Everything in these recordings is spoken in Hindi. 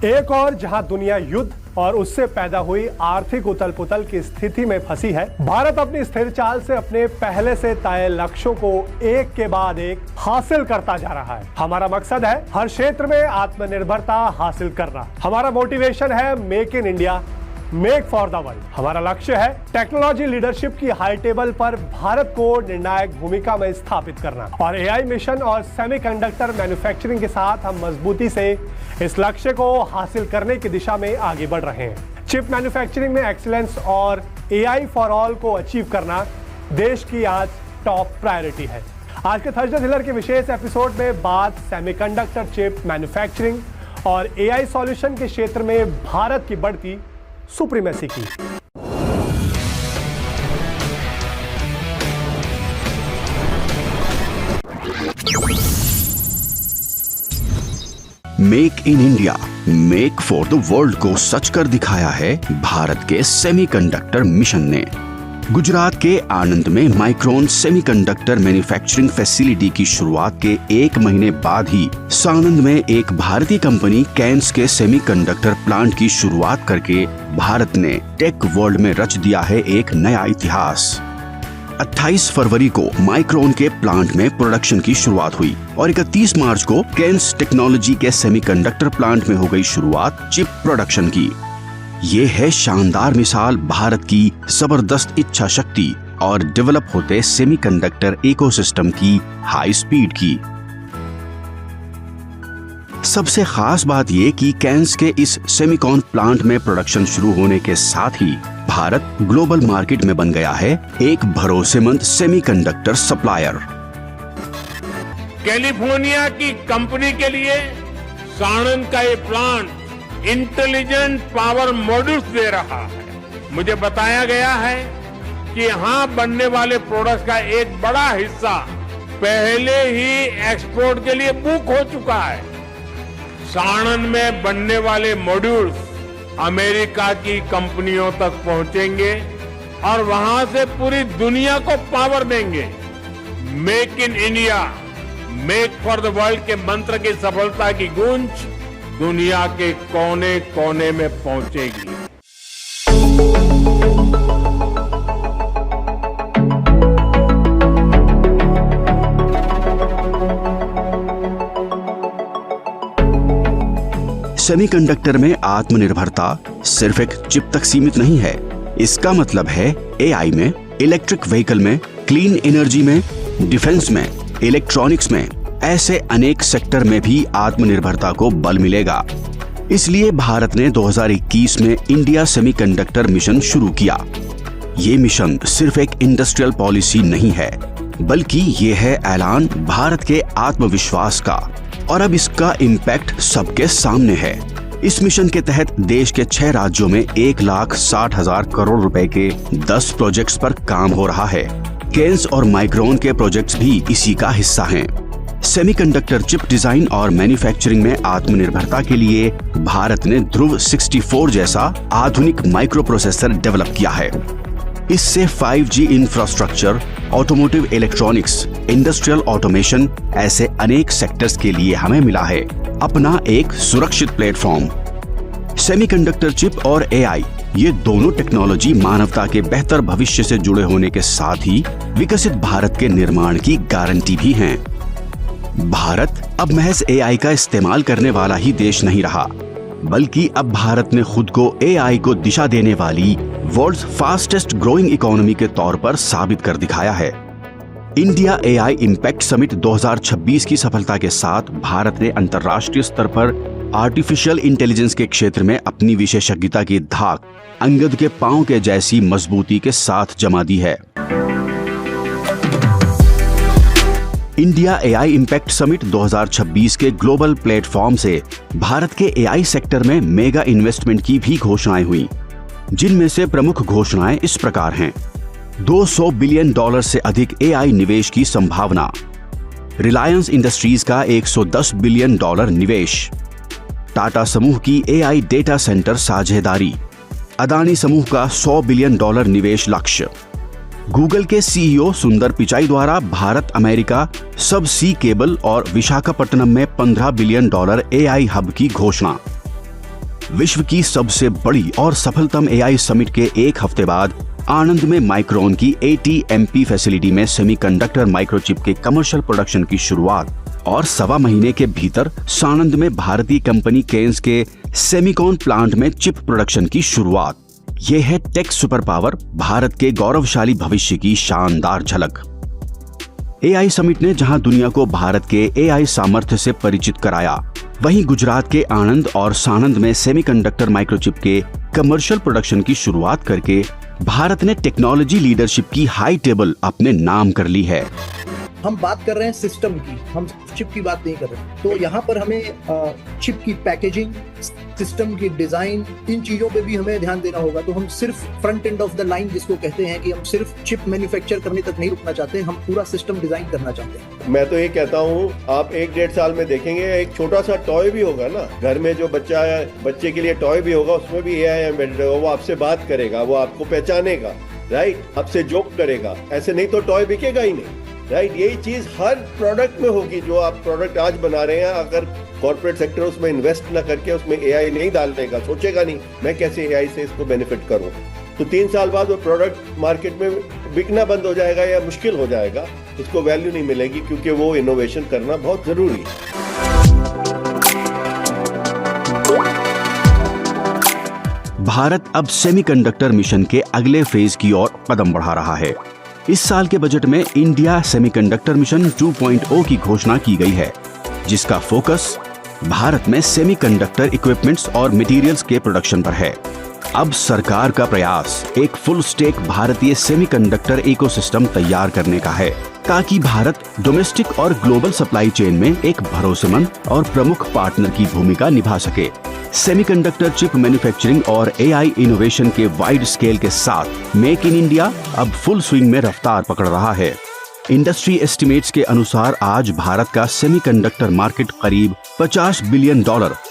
एक और जहां दुनिया युद्ध और उससे पैदा हुई आर्थिक उथल पुथल की स्थिति में फंसी है, भारत अपनी स्थिर चाल से अपने पहले से तय लक्ष्यों को एक के बाद एक हासिल करता जा रहा है। हमारा मकसद है हर क्षेत्र में आत्मनिर्भरता हासिल करना। हमारा मोटिवेशन है make in India, make for the world. हमारा लक्ष्य है टेक्नोलॉजी लीडरशिप की हाई टेबल पर भारत को निर्णायक भूमिका में स्थापित करना। और एआई मिशन और सेमीकंडक्टर मैन्युफैक्चरिंग के साथ हम मजबूती से इस लक्ष्य को हासिल करने की दिशा में आगे बढ़ रहे हैं। चिप मैन्युफैक्चरिंग में एक्सीलेंस और एआई फॉर ऑल को अचीव करना देश की आज टॉप प्रायोरिटी है। आज के थर्सडे थिलर के विशेष एपिसोड में बात सेमीकंडक्टर चिप मैन्युफैक्चरिंग और एआई सॉल्यूशन के क्षेत्र में भारत की बढ़ती सुप्रीमेसी की। Make in India, make for the world को सच कर दिखाया है भारत के सेमीकंडक्टर मिशन ने। गुजरात के आणंद में माइक्रोन सेमीकंडक्टर मैन्युफैक्चरिंग फैसिलिटी की शुरुआत के 1 महीने बाद ही सानंद में एक भारतीय कंपनी कैन्स के सेमीकंडक्टर प्लांट की शुरुआत करके भारत ने टेक वर्ल्ड में रच दिया है एक नया इतिहास। 28 फरवरी को माइक्रोन के प्लांट में प्रोडक्शन की शुरुआत हुई और 31 मार्च को कैन्स टेक्नोलॉजी के सेमीकंडक्टर प्लांट में हो गई शुरुआत चिप प्रोडक्शन की। ये है शानदार मिसाल भारत की जबरदस्त इच्छा शक्ति और डेवलप होते सेमीकंडक्टर इकोसिस्टम की हाई स्पीड की। सबसे खास बात ये कि कैन्स के इस सेमीकॉन प्लांट में प्रोडक्शन शुरू होने के साथ ही भारत ग्लोबल मार्केट में बन गया है एक भरोसेमंद सेमीकंडक्टर सप्लायर। कैलिफोर्निया की कंपनी के लिए सानंद का ये प्लांट इंटेलिजेंट पावर मॉड्यूल्स दे रहा है। मुझे बताया गया है कि यहाँ बनने वाले प्रोडक्ट्स का एक बड़ा हिस्सा पहले ही एक्सपोर्ट के लिए बुक हो चुका है। सानंद में बनने वाले मॉड्यूल्स अमेरिका की कंपनियों तक पहुंचेंगे और वहां से पूरी दुनिया को पावर देंगे। Make in India, make for the world के मंत्र की सफलता की गूंज दुनिया के कोने कोने में पहुंचेगी। सेमीकंडक्टर में आत्मनिर्भरता सिर्फ एक चिप तक सीमित नहीं है। इसका मतलब है एआई में, इलेक्ट्रिक व्हीकल में, क्लीन एनर्जी में, डिफेंस में, इलेक्ट्रॉनिक्स में, ऐसे अनेक सेक्टर में भी आत्मनिर्भरता को बल मिलेगा। इसलिए भारत ने 2021 में इंडिया सेमीकंडक्टर मिशन शुरू किया। ये मिशन सिर्फ एक इंडस्ट्रियल पॉलिसी नहीं है, बल्कि ये है ऐलान भारत के आत्मविश्वास का, और अब इसका इम्पैक्ट सबके सामने है। इस मिशन के तहत देश के 6 राज्यों में 1,60,000 करोड़ रुपए के 10 प्रोजेक्ट्स पर काम हो रहा है। कैन्स और माइक्रोन के प्रोजेक्ट्स भी इसी का हिस्सा हैं। सेमीकंडक्टर चिप डिजाइन और मैन्युफैक्चरिंग में आत्मनिर्भरता के लिए भारत ने ध्रुव 64 जैसा आधुनिक माइक्रो प्रोसेसर डेवलप किया है। इससे 5G infrastructure, automotive electronics, industrial automation, ऐसे अनेक सेक्टर्स के लिए हमें मिला है अपना एक सुरक्षित प्लेटफॉर्म। सेमीकंडक्टर चिप और एआई, ये दोनों टेक्नोलॉजी मानवता के बेहतर भविष्य से जुड़े होने के साथ ही विकसित भारत के निर्माण की गारंटी भी हैं। भारत अब महज एआई का इस्तेमाल करने वाला ही देश नहीं रहा, बल्कि अब भारत ने खुद को एआई को दिशा देने वाली वर्ल्ड्स फास्टेस्ट ग्रोइंग इकोनॉमी के तौर पर साबित कर दिखाया है। इंडिया एआई इम्पैक्ट समिट 2026 की सफलता के साथ भारत ने अंतर्राष्ट्रीय स्तर पर आर्टिफिशियल इंटेलिजेंस के क्षेत्र में अपनी विशेषज्ञता की धाक अंगद के पांव के जैसी मजबूती के साथ जमा दी है। इंडिया एआई इम्पैक्ट समिट 2026 के ग्लोबल प्लेटफॉर्म से भारत के एआई सेक्टर में मेगा इन्वेस्टमेंट की भी घोषणाएं हुई, जिनमें से प्रमुख घोषणाएं इस प्रकार हैं। $200 बिलियन से अधिक एआई निवेश की संभावना, रिलायंस इंडस्ट्रीज का $110 बिलियन निवेश, टाटा समूह की एआई डेटा सेंटर साझेदारी, अदानी समूह का $100 बिलियन निवेश लक्ष्य, गूगल के सीईओ सुंदर पिचाई द्वारा भारत अमेरिका सब सी केबल और विशाखापट्टनम में $15 बिलियन एआई हब की घोषणा। विश्व की सबसे बड़ी और सफलतम एआई समिट के एक हफ्ते बाद आनंद में माइक्रोन की ATMP फैसिलिटी में सेमीकंडक्टर माइक्रोचिप के कमर्शियल प्रोडक्शन की शुरुआत और 1.25 महीने के भीतर सानंद में भारतीय कंपनी केन्स के सेमिकॉन प्लांट में चिप प्रोडक्शन की शुरुआत। ये है टेक सुपर पावर, भारत के गौरवशाली भविष्य की शानदार झलक। एआई समिट ने जहां दुनिया को भारत के एआई सामर्थ्य से परिचित कराया, वहीं गुजरात के आनंद और सानंद में सेमीकंडक्टर माइक्रोचिप के कमर्शियल प्रोडक्शन की शुरुआत करके भारत ने टेक्नोलॉजी लीडरशिप की हाई टेबल अपने नाम कर ली है। हम बात कर रहे हैं सिस्टम की, हम चिप की बात नहीं कर रहे। तो यहाँ पर हमें चिप की पैकेजिंग, सिस्टम की डिजाइन, इन चीजों पे भी हमें ध्यान देना होगा। तो हम सिर्फ front end of the line जिसको कहते हैं कि हम सिर्फ चिप मैन्युफैक्चर करने तक नहीं रुकना चाहते, हम पूरा सिस्टम डिजाइन करना चाहते हैं। मैं तो ये कहता हूँ, आप 1-1.5 साल में देखेंगे एक छोटा सा टॉय भी होगा ना, घर में जो बच्चे के लिए टॉय भी होगा, उसमें भी एआई एम्बेडेड होगा। वो आपसे बात करेगा, वो आपको पहचानेगा, राइट, आपसे जोक करेगा। ऐसे नहीं तो टॉय बिकेगा ही नहीं, राइट। यही चीज हर प्रोडक्ट में होगी। जो आप प्रोडक्ट आज बना रहे हैं, अगर कॉर्पोरेट सेक्टर उसमें इन्वेस्ट ना करके उसमें एआई नहीं डालने का, सोचेगा नहीं मैं कैसे एआई से इसको बेनिफिट करूं, तो 3 साल बाद वो प्रोडक्ट मार्केट में बिकना बंद हो जाएगा या मुश्किल हो जाएगा, उसको वैल्यू नहीं मिलेगी, क्योंकि वो इनोवेशन करना बहुत जरूरी है। भारत अब सेमीकंडक्टर मिशन के अगले फेज की ओर कदम बढ़ा रहा है। इस साल के बजट में इंडिया सेमीकंडक्टर मिशन 2.0 की घोषणा की गई है, जिसका फोकस भारत में सेमीकंडक्टर इक्विपमेंट्स और मटेरियल्स के प्रोडक्शन पर है। अब सरकार का प्रयास एक फुल स्टेक भारतीय सेमीकंडक्टर इकोसिस्टम तैयार करने का है, ताकि भारत डोमेस्टिक और ग्लोबल सप्लाई चेन में एक भरोसेमंद और प्रमुख पार्टनर की भूमिका निभा सके। सेमीकंडक्टर चिप मैन्युफैक्चरिंग और एआई इनोवेशन के वाइड स्केल के साथ मेक इन इंडिया अब फुल स्विंग में रफ्तार पकड़ रहा है। इंडस्ट्री एस्टिमेट्स के अनुसार आज भारत का सेमीकंडक्टर मार्केट करीब $50 बिलियन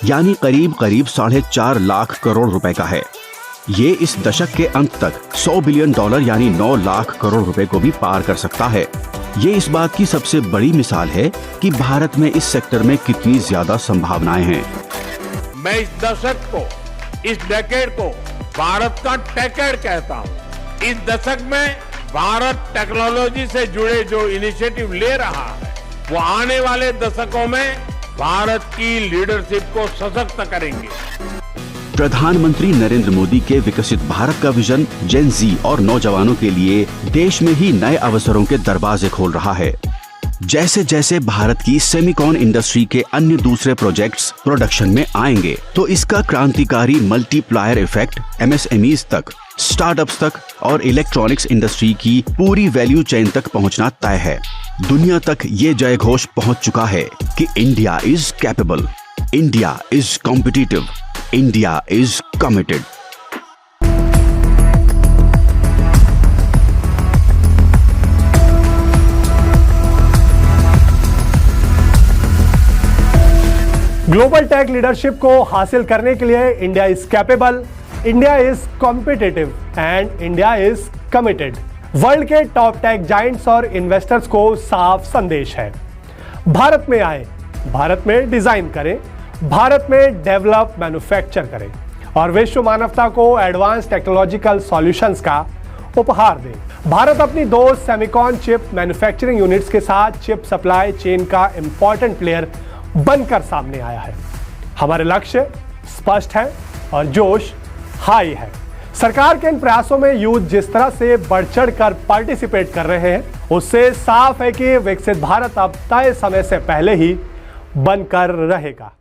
यानी करीब 4.5 लाख करोड़ रुपए का है। ये इस दशक के अंत तक $100 बिलियन यानी 9 लाख करोड़ रुपए को भी पार कर सकता है। ये इस बात की सबसे बड़ी मिसाल है कि भारत में इस सेक्टर में कितनी ज्यादा संभावनाएं हैं। मैं इस दशक को, इस डेकेड को भारत का टेकेड कहता हूं। इस दशक में भारत टेक्नोलॉजी से जुड़े जो इनिशिएटिव ले रहा है, वो आने वाले दशकों में भारत की लीडरशिप को सशक्त करेंगे। प्रधानमंत्री नरेंद्र मोदी के विकसित भारत का विजन जेन जी और नौजवानों के लिए देश में ही नए अवसरों के दरवाजे खोल रहा है। जैसे जैसे भारत की सेमीकॉन इंडस्ट्री के अन्य दूसरे प्रोजेक्ट्स प्रोडक्शन में आएंगे, तो इसका क्रांतिकारी मल्टीप्लायर इफेक्ट MSMEs तक, स्टार्टअप्स तक और इलेक्ट्रॉनिक्स इंडस्ट्री की पूरी वैल्यू चेन तक पहुंचना तय है। दुनिया तक ये जय घोष पहुंच चुका है कि India is capable, India is competitive, India is committed. Global tech leadership को हासिल करने के लिए India is capable, India is competitive and India is committed. World के टॉप टेक जायंट्स और इन्वेस्टर्स को साफ संदेश है, भारत में आए, भारत में डिजाइन करें, भारत में डेवलप मैन्युफैक्चर करें और विश्व मानवता को एडवांस टेक्नोलॉजिकल सॉल्यूशंस का उपहार दें। भारत अपनी 2 सेमीकॉन चिप मैन्युफैक्चरिंग यूनिट्स के साथ चिप सप्लाई चेन का इंपॉर्टेंट प्लेयर बनकर सामने आया है। हमारे लक्ष्य स्पष्ट है और जोश हाई है। सरकार के इन प्रयासों में यूथ जिस तरह से बढ़ चढ़ कर पार्टिसिपेट कर रहे हैं, उससे साफ है कि विकसित भारत अब तय समय से पहले ही बनकर रहेगा।